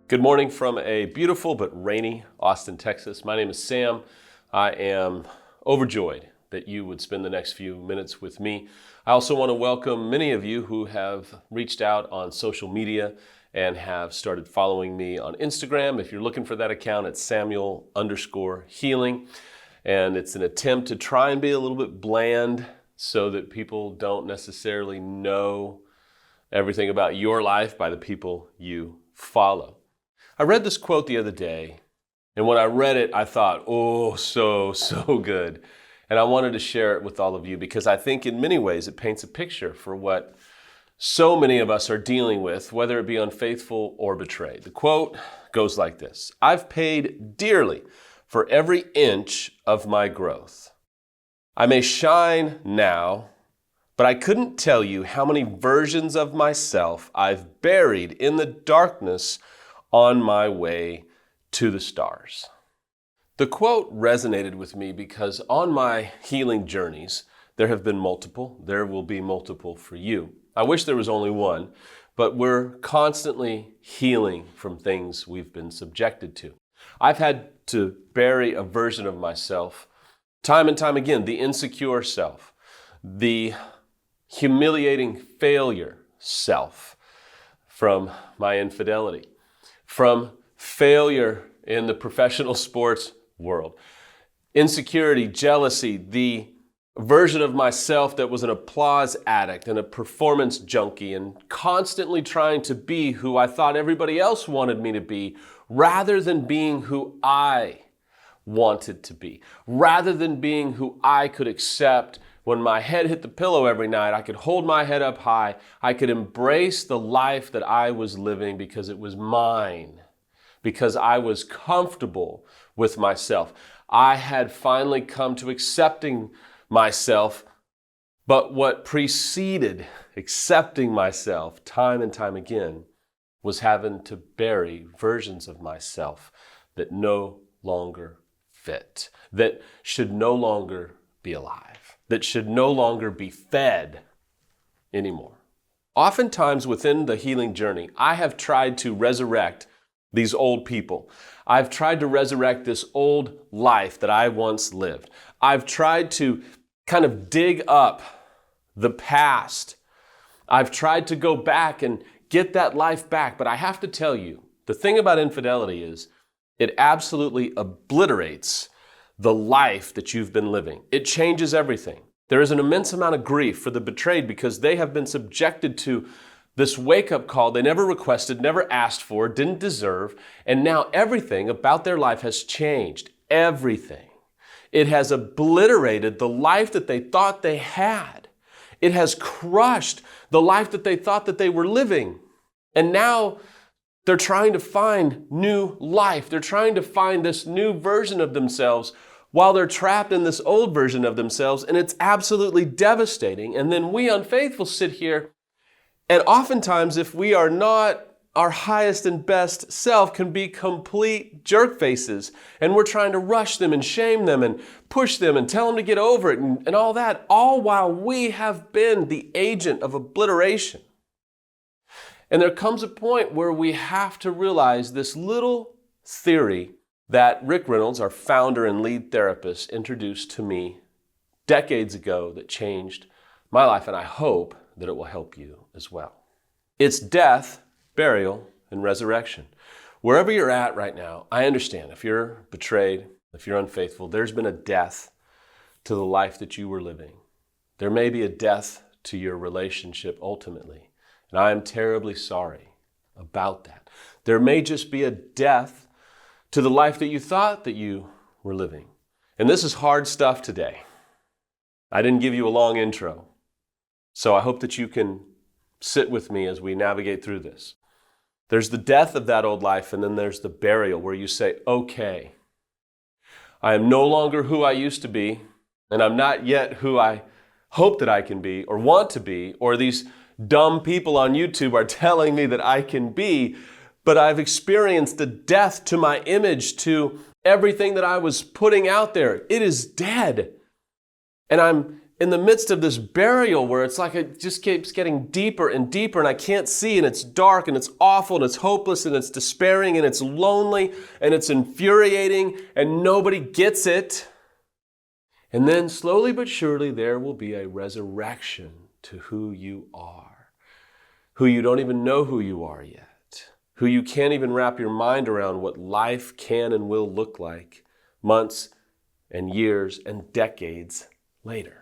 Good morning from a beautiful but rainy Austin, Texas. My name is Sam. I am overjoyed that you would spend the next few minutes with me. I also want to welcome many of you who have reached out on social media and have started following me on Instagram. If you're looking for that account, it's Samuel_healing. And it's an attempt to try and be a little bit bland so that people don't necessarily know everything about your life by the people you follow. I read this quote the other day, and when I read it, I thought, oh, so good. And I wanted to share it with all of you because I think in many ways it paints a picture for what so many of us are dealing with, whether it be unfaithful or betrayed. The quote goes like this: "I've paid dearly for every inch of my growth. I may shine now, but I couldn't tell you how many versions of myself I've buried in the darkness on my way to the stars." The quote resonated with me because on my healing journeys, there have been multiple. There will be multiple for you. I wish there was only one, but we're constantly healing from things we've been subjected to. I've had to bury a version of myself time and time again, the insecure self, the humiliating failure self from my infidelity, from failure in the professional sports world, insecurity, jealousy, the version of myself that was an applause addict and a performance junkie and constantly trying to be who I thought everybody else wanted me to be rather than being who I wanted to be, rather than being who I could accept. When my head hit the pillow every night, I could hold my head up high. I could embrace the life that I was living because it was mine, because I was comfortable with myself. I had finally come to accepting myself, but what preceded accepting myself time and time again was having to bury versions of myself that no longer fit, that should no longer be alive, that should no longer be fed anymore. Oftentimes within the healing journey, I have tried to resurrect these old people. I've tried to resurrect this old life that I once lived. I've tried to kind of dig up the past. I've tried to go back and get that life back. But I have to tell you, the thing about infidelity is it absolutely obliterates the life that you've been living. It changes everything. There is an immense amount of grief for the betrayed because they have been subjected to this wake-up call they never requested, never asked for, didn't deserve, and now everything about their life has changed. Everything. It has obliterated the life that they thought they had. It has crushed the life that they thought that they were living. And now they're trying to find new life. They're trying to find this new version of themselves while they're trapped in this old version of themselves, and it's absolutely devastating. And then we unfaithful sit here, and oftentimes if we are not our highest and best self, can be complete jerk faces, and we're trying to rush them and shame them and push them and tell them to get over it and all that, all while we have been the agent of obliteration. And there comes a point where we have to realize this little theory that Rick Reynolds, our founder and lead therapist, introduced to me decades ago that changed my life, and I hope that it will help you as well. It's death, burial, and resurrection. Wherever you're at right now, I understand if you're betrayed, if you're unfaithful, there's been a death to the life that you were living. There may be a death to your relationship ultimately. And I am terribly sorry about that. There may just be a death to the life that you thought that you were living. And this is hard stuff today. I didn't give you a long intro, so I hope that you can sit with me as we navigate through this. There's the death of that old life, and then there's the burial where you say, okay, I am no longer who I used to be, and I'm not yet who I hope that I can be or want to be, or these dumb people on YouTube are telling me that I can be, but I've experienced a death to my image, to everything that I was putting out there. It is dead. And I'm in the midst of this burial where it's like it just keeps getting deeper and deeper and I can't see and it's dark and it's awful and it's hopeless and it's despairing and it's lonely and it's infuriating and nobody gets it. And then slowly but surely there will be a resurrection to who you are, who you don't even know who you are yet, who you can't even wrap your mind around what life can and will look like months and years and decades later.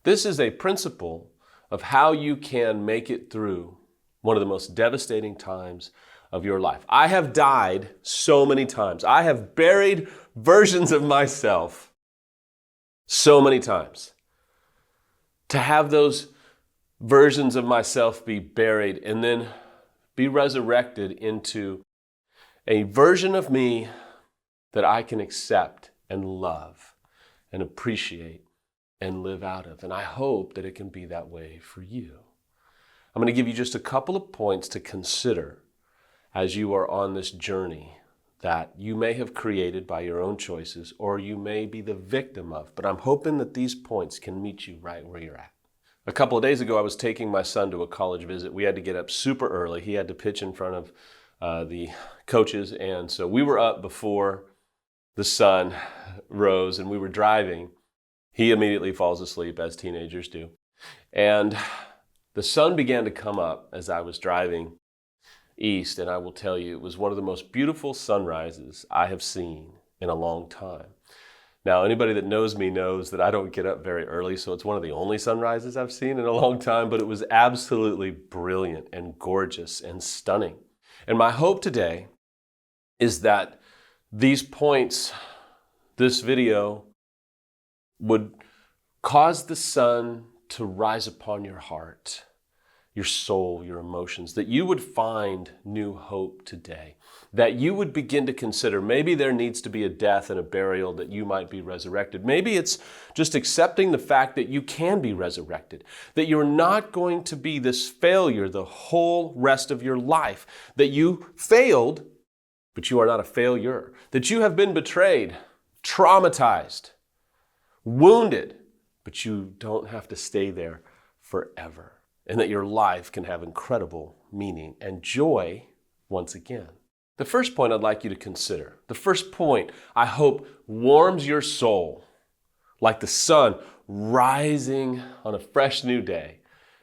This is a principle of how you can make it through one of the most devastating times of your life. I have died so many times. I have buried versions of myself so many times. To have those versions of myself be buried and then be resurrected into a version of me that I can accept and love and appreciate and live out of. And I hope that it can be that way for you. I'm going to give you just a couple of points to consider as you are on this journey that you may have created by your own choices or you may be the victim of. But I'm hoping that these points can meet you right where you're at. A couple of days ago, I was taking my son to a college visit. We had to get up super early. He had to pitch in front of the coaches. And so we were up before the sun rose and we were driving. He immediately falls asleep, as teenagers do. And the sun began to come up as I was driving east, and I will tell you, it was one of the most beautiful sunrises I have seen in a long time. Now, anybody that knows me knows that I don't get up very early, so it's one of the only sunrises I've seen in a long time, but it was absolutely brilliant and gorgeous and stunning. And my hope today is that these points, this video, would cause the sun to rise upon your heart, your soul, your emotions, that you would find new hope today, that you would begin to consider maybe there needs to be a death and a burial that you might be resurrected. Maybe it's just accepting the fact that you can be resurrected, that you're not going to be this failure the whole rest of your life, that you failed, but you are not a failure, that you have been betrayed, traumatized, wounded, but you don't have to stay there forever, and that your life can have incredible meaning and joy once again. The first point I'd like you to consider, the first point I hope warms your soul like the sun rising on a fresh new day,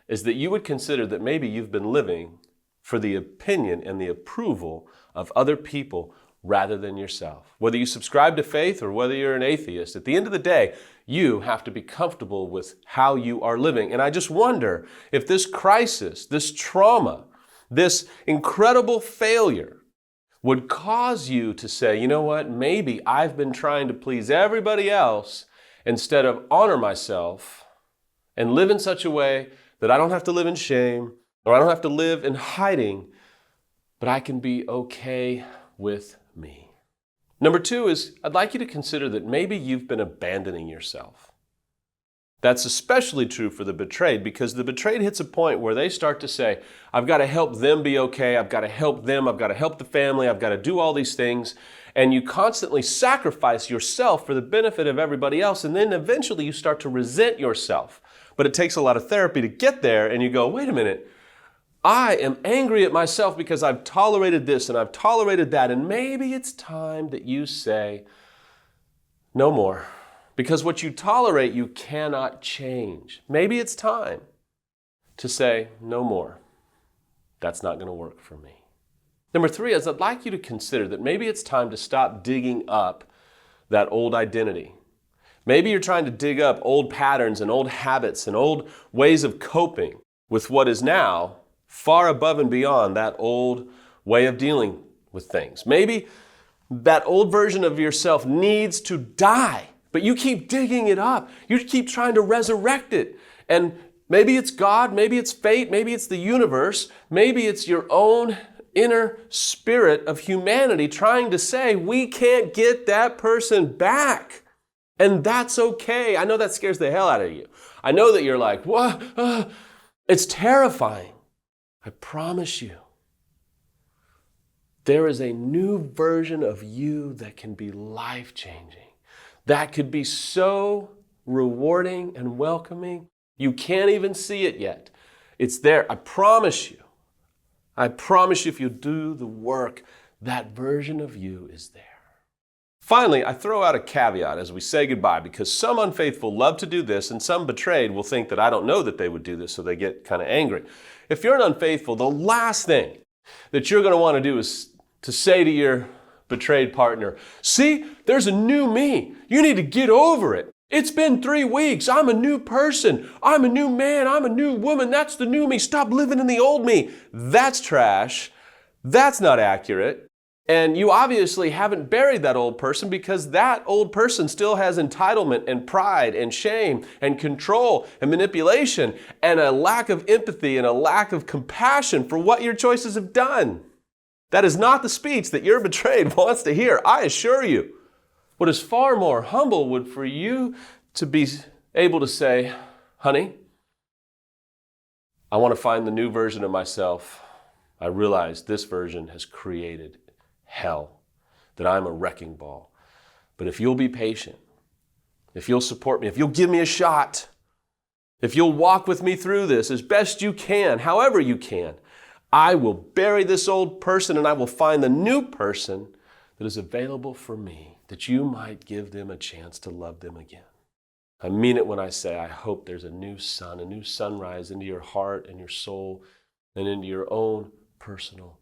is that you would consider that maybe you've been living for the opinion and the approval of other people rather than yourself. Whether you subscribe to faith or whether you're an atheist, at the end of the day, you have to be comfortable with how you are living. And I just wonder if this crisis, this trauma, this incredible failure would cause you to say, you know what, maybe I've been trying to please everybody else instead of honor myself and live in such a way that I don't have to live in shame or I don't have to live in hiding, but I can be okay with me. Number two is, I'd like you to consider that maybe you've been abandoning yourself. That's especially true for the betrayed, because the betrayed hits a point where they start to say, I've got to help them be okay, I've got to help them, I've got to help the family, I've got to do all these things. And you constantly sacrifice yourself for the benefit of everybody else, and then eventually you start to resent yourself. But it takes a lot of therapy to get there, and you go, wait a minute, I am angry at myself because I've tolerated this and I've tolerated that, and maybe it's time that you say, no more. Because what you tolerate, you cannot change. Maybe it's time to say, no more. That's not going to work for me. Number three is, I'd like you to consider that maybe it's time to stop digging up that old identity. Maybe you're trying to dig up old patterns and old habits and old ways of coping with what is now far above and beyond that old way of dealing with things. Maybe that old version of yourself needs to die, but you keep digging it up. You keep trying to resurrect it. And maybe it's God, maybe it's fate, maybe it's the universe, maybe it's your own inner spirit of humanity trying to say, we can't get that person back. And that's okay. I know that scares the hell out of you. I know that you're like, what? It's terrifying. I promise you, there is a new version of you that can be life-changing. That could be so rewarding, and welcoming. You can't even see it yet. It's there. I promise you. I promise you, if you do the work, that version of you is there. Finally, I throw out a caveat as we say goodbye, because some unfaithful love to do this, and some betrayed will think that I don't know that they would do this, so they get kind of angry. If you're an unfaithful, the last thing that you're going to want to do is to say to your betrayed partner, see, there's a new me. You need to get over it. It's been 3 weeks. I'm a new person. I'm a new man. I'm a new woman. That's the new me. Stop living in the old me. That's trash. That's not accurate. And you obviously haven't buried that old person, because that old person still has entitlement and pride and shame and control and manipulation and a lack of empathy and a lack of compassion for what your choices have done. That is not the speech that your betrayed wants to hear, I assure you. What is far more humble would for you to be able to say, honey, I want to find the new version of myself. I realize this version has created hell, that I'm a wrecking ball. But if you'll be patient, if you'll support me, if you'll give me a shot, if you'll walk with me through this as best you can, however you can, I will bury this old person and I will find the new person that is available for me, that you might give them a chance to love them again. I mean it when I say I hope there's a new sun, a new sunrise into your heart and your soul and into your own personal